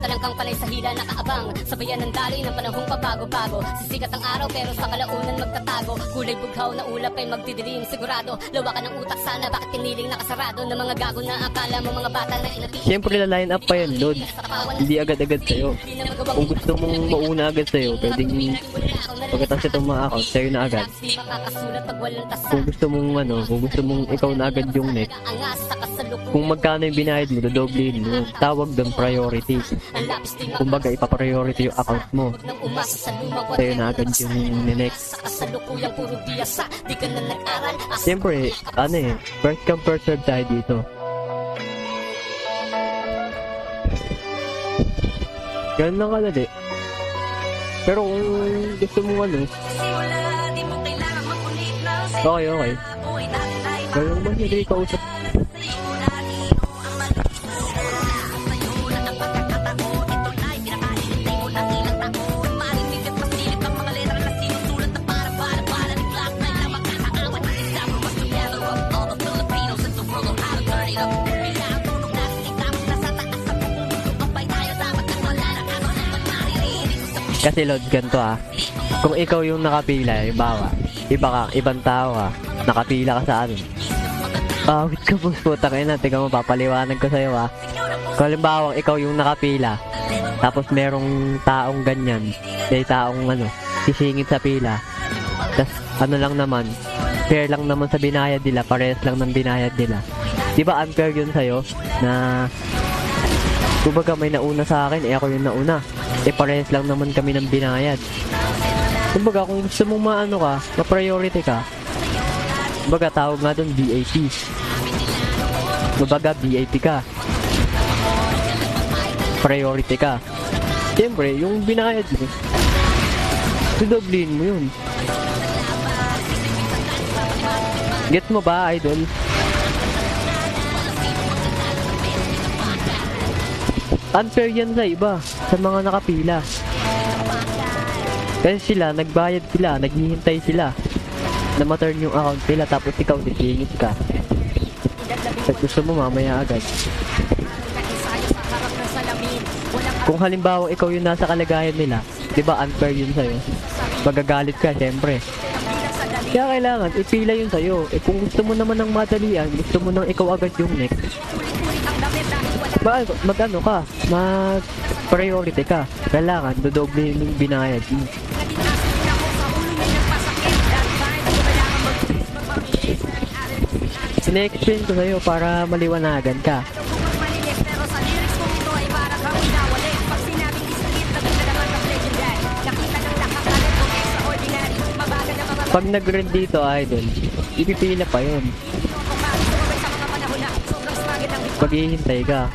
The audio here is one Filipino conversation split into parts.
Talangkang palay sa hila nakaabang, sabayan ng daloy ng panahong pabago-bago. Sisikat ang araw pero sa kalaunan magtatago. Kulay bughaw na ulap ay magdidilim sigurado. Lawakan ng utak sana, bakit piniling nakasarado ng mga gago na akala mo mga bata na inatid. Siyempre line up pa yan, Lord. Hindi agad-agad sa'yo. Kung gusto mong mauna agad sa'yo, pwedeng pagkatapos itong mga account, sa'yo na agad. Kung gusto mong kung gusto mong ikaw na agad yung next, kung magkano yung binayad mo, dodoblihin mo. Tawag doon priority. Kumbaga, ipapriority yung account mo. Sa'yo na agad yung next. Siyempre, first come first serve tayo dito. Ganun lang kadali. Pero kung gusto mo okay. Ganun naman, hindi ka usap. Kasi Lord, ganito kung ikaw yung nakapila, ibang tao ka, nakapila ka sa wait ka boss, putang ina, tingnan mo, papaliwanag ko sa'yo Kung halimbawa, ikaw yung nakapila, tapos merong taong ganyan, may taong sisingit sa pila, tas lang naman, fair lang naman sa binayad nila, parehas lang ng binayad nila. Di ba unfair yun sa'yo, na kumbaga may nauna sa akin, ako yung nauna. Parehas lang naman kami ng binayad. Kumbaga, kung gusto mong ma-priority ka, kumbaga, tawag nga doon VIP. Kumbaga, VIP ka. Priority ka. Siyempre, yung binayad mo, sudoblihin mo yun. Get mo ba, idol? Unfair yan sa iba, sa mga nakapila. Kasi sila, nagbayad sila, naghihintay sila na ma-turn yung account nila, tapos ikaw sisingit ka. At gusto mo mamaya agad. Kung halimbawa ikaw yung nasa kalagayan nila, di ba unfair yun sa'yo? Magagalit ka, syempre. Kaya kailangan, ipila yun sa'yo. Kung gusto mo naman ng madalian, gusto mo nang ikaw agad yung next, mag-priority ka. Kailangan, dodoble yung binayad mo. Sine-explain ko sa'yo para maliwanagan ka. Pag nag-rent dito, idol, ipipila pa yun. Paghihintay ka.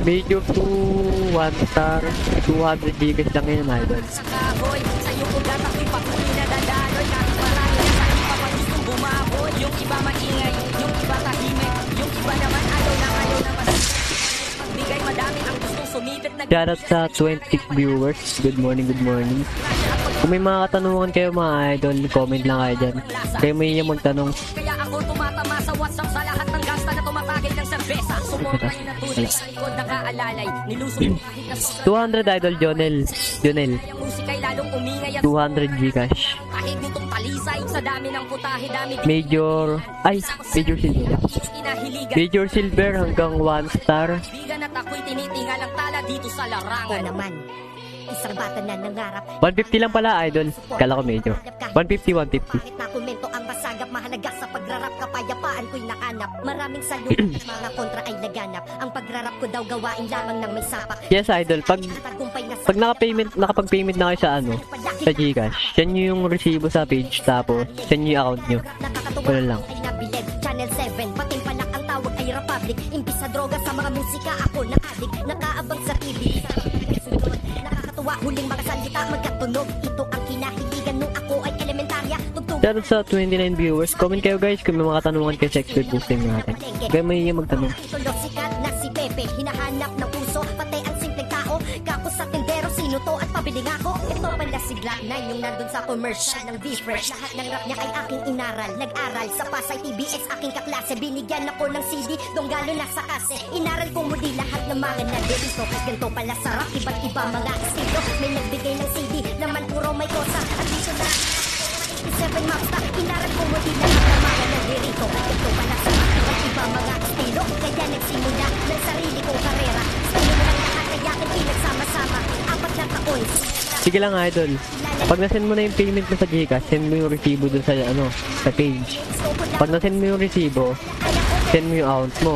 Medyo 1 star, 200 gigas lang yun, idol. Shoutout sa 20 viewers. Good morning, good morning. Kung may mga katanungan kayo mga idol, comment lang kayo dyan. Kayo may iya magtanong. Kaya ako tumatama sa WhatsApp sa lahat ng gasta na tumapagil ng serbesa. Sumukay na tulad sa likod na kaalalay. Nilusong 200 idol, Jonel. 200 Gcash. Kahit nitong talisay sa dami ng putahe, dami Major Silver. Major Silver hanggang 1 star. Bigan at ako'y tinitingal ang tala dito sa larangan. Naman. Isang bata na nangarap. 150 lang pala, idol. Kala ko medyo. 150. Kahit nakomento ang masagap, mahalaga sa pagrarap, kapayapaan ko'y nakanap. Maraming salut, mga kontra ay laganap. Ang pagrarap ko daw gawain lamang ng may sapak. Yes, idol. Pag nakapag-payment na kayo sa Gcash, send nyo yung resibo sa page, tapos send nyo yung account nyo. Wala lang. Channel 7, pating palak ang tawag ay Republic. Imbis sa droga sa mga musika, ako na adik. Nakaabang sa TV. Huling mga salita magkatunog. Ito ang kinahiligan nung ako ay elementarya. Shoutout sa 29 viewers. Comment kayo guys kung may mga katanungan kay sa expert boosting natin. Kaya may iya magtanong. Sikat na si Pepe, hinahanap ng puso, pati ang simpleng tao. Kapos sa tindero, sino to at piningako. Ito pala si Glock 9 yung nandun sa commercial ng V-Fresh. Lahat ng rap niya ay aking inaral. Nag-aral sa Pasay TBS, aking kaklase. Binigyan ako ng CD, donggalo na sa kase. Inaral ko muli lahat ng mga nandirito. Kasi ganito pala sa rap, iba't iba mga estilo. May nagbigay ng CD, naman puro may kosa. At dito na 87 maps na inaral ko muli lahat ng mga nandirito. Ito pala sa rap, iba't iba mga estilo. Kaya nagsimula ng sarili kong karera. Estilo mo lang lahat, kaya akin pinagsama-sama. 4 na taon. Sige lang idol. Pag nasend mo na yung payment mo sa Gcash, send mo yung resibo dun sa sa page. Pag nasend mo yung resibo, send mo yung account mo.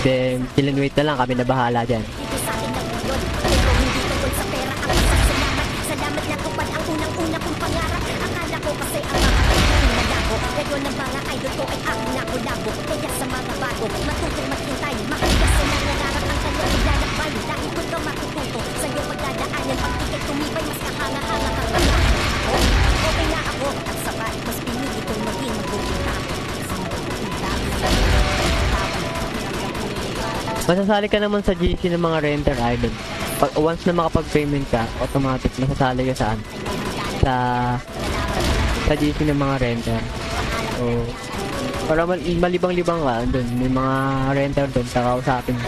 Then, chill and wait na lang, kami na bahala dyan. Dito sa akin lang yun, pero hindi tungkol sa pera ang pasasalamat. Salamat na tupad ang unang-una kong pangarap. Akala ko kasi ang mga kailangan malabo. Ngayon ang mga idol ko ay aking nakulabo. Kaya sa mga bago, matutong maghintay. Makaligas na nangarap ang kanyang ilalakbay. Dahil kung ka matututo sa iyong pagdadaanan, pag ikay tumibay, mas kahanga-hanga kang kanya. Okay na ako, at sapat, mas pinili kong maging mabuting tao. Masasali ka naman sa GC ng mga renter idol. Once na makapag-payment ka, automatic masasali ka saan? Sa GC ng mga renter. So, para malibang-libang ka dun. May mga renter dun, kakausapin.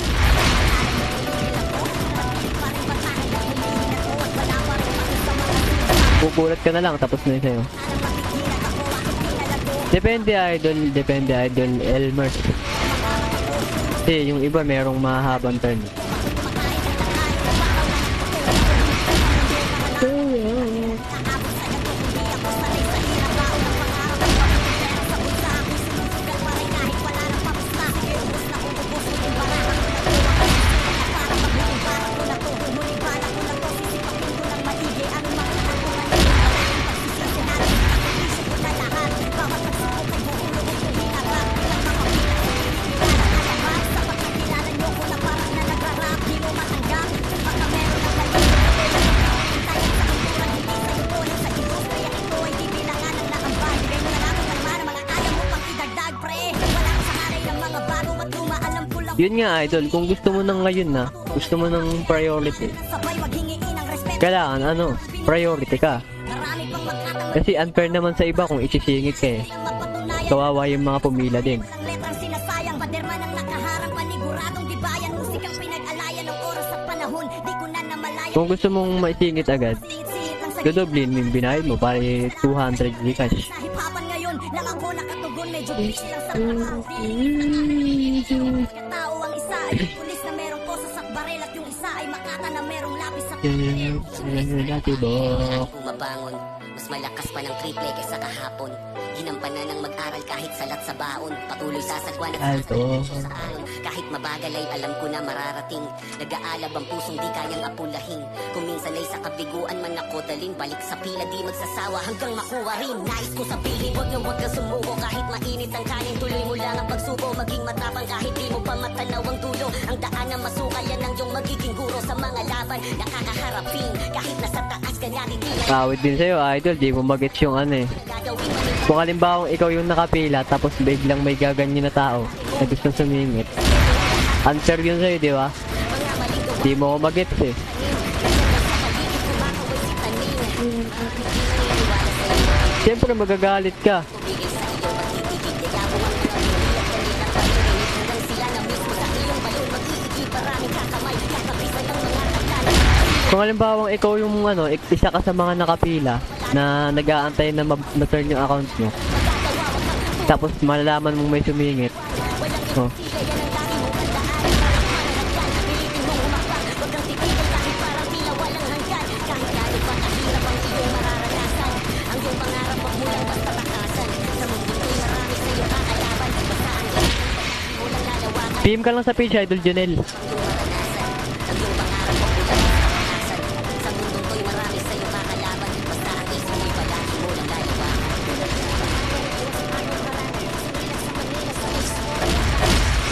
Pupulat ka na lang, tapos na yun sa'yo. Depende idol, Elmer. Kasi yung iba merong mahabang turn. Yun nga idol, kung gusto mo nang ngayon na, gusto mo ng priority, kailangan priority ka. Kasi unfair naman sa iba kung isisingit ka eh. Kawawa yung mga pumila din. Kung gusto mong maisingit agad, dodoblin mo yung binayad mo para 200 Gcash. Tao ang isa ay pulis na merong posa sa baril at yung isa ay makata na merong lapis sa Umabangon, mas malakas pa ng triple kaysa kahapon. Ginampanan ng mag-aral kahit salat sa baon. Patuloy sasagwan at saan. Kahit mabagal ay alam ko na mararating. Nag-aalab ang pusong di kayang apulahin. Kung minsan ay sa kabiguan man ako dalin. Balik sa pila di magsasawa hanggang makuha rin. Nais ko sabihin, wag na wag ka sumuko. Kahit mainit ang kanin, tuloy mo lang ang pagsuko. Maging matapang kahit di mo pa matanaw ang dulo. Ang daan na masukal yan ang iyong magiging guro sa mga laban. Nakakaharapin kahit nasa taas ka natitingin. Kawit din sa'yo idol, di mo magets yung Kung halimbawa ikaw yung nakapila tapos biglang may gaganyan na tao na gusto sumingit. Unfair yun sa'yo, di ba? Di mo ko magets eh. Siyempre magagalit ka. Kung halimbawa ikaw yung isa ka sa mga nakapila na nag-aantay na ma-turn yung account mo. Tapos malalaman mong may sumingit. Oh. PM ka lang sa page Idol Jonel.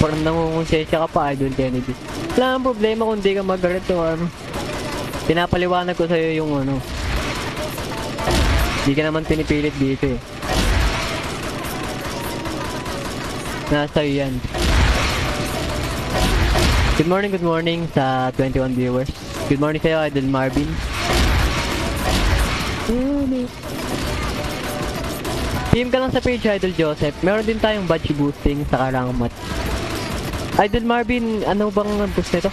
Parang nangungonsensya ka pa, Idol Kennedy. Wala ang problema kung di ka mag-galit o pinapaliwanag ko sa'yo yung di ka naman pinipilit dito eh. Nasa iyo yan. Good morning sa 21 viewers. Good morning sa'yo, Idol Marvin. Team ka lang sa page, Idol Joseph. Meron din tayong badge boosting sa karang match. Idol Marvin, ano bang boost nito?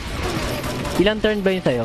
Ilang turn ba yun sa'yo?